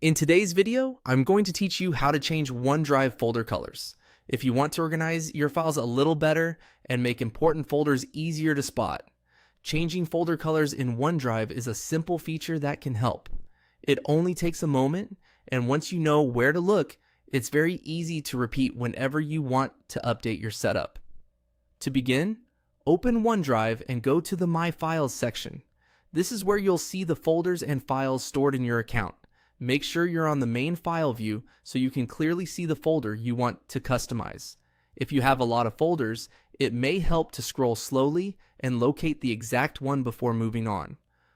In today's video, I'm going to teach you how to change OneDrive folder colors. If you want to organize your files a little better and make important folders easier to spot, changing folder colors in OneDrive is a simple feature that can help. It only takes a moment, and once you know where to look, it's very easy to repeat whenever you want to update your setup. To begin, open OneDrive and go to the My Files section. This is where you'll see the folders and files stored in your account. Make sure you're on the main file view so you can clearly see the folder you want to customize. If you have a lot of folders, it may help to scroll slowly and locate the exact one before moving on.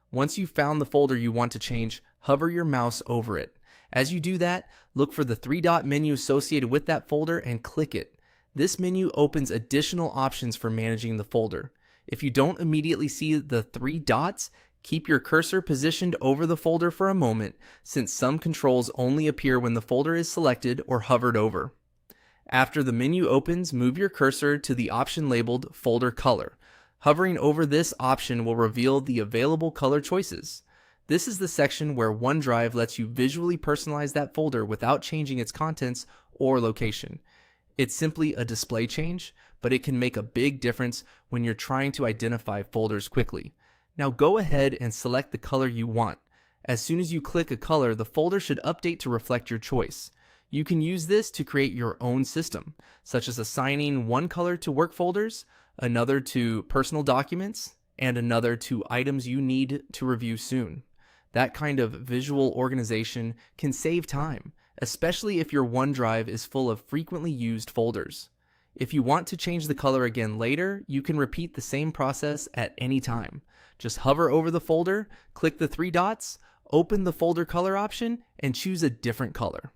Once you've found the folder you want to change, hover your mouse over it. As you do that, look for the three-dot menu associated with that folder and click it. This menu opens additional options for managing the folder. If you don't immediately see the three dots, keep your cursor positioned over the folder for a moment, since some controls only appear when the folder is selected or hovered over. After the menu opens, move your cursor to the option labeled Folder Color. Hovering over this option will reveal the available color choices. This is the section where OneDrive lets you visually personalize that folder without changing its contents or location. It's simply a display change, but it can make a big difference when you're trying to identify folders quickly. Now go ahead and select the color you want. As soon as you click a color, the folder should update to reflect your choice. You can use this to create your own system, such as assigning one color to work folders, another to personal documents, and another to items you need to review soon. That kind of visual organization can save time, especially if your OneDrive is full of frequently used folders. If you want to change the color again later, you can repeat the same process at any time. Just hover over the folder, click the three dots, open the folder color option, and choose a different color.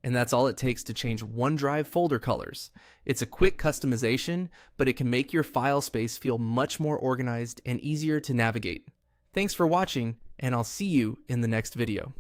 And that's all it takes to change OneDrive folder colors. It's a quick customization, but it can make your file space feel much more organized and easier to navigate. Thanks for watching, and I'll see you in the next video.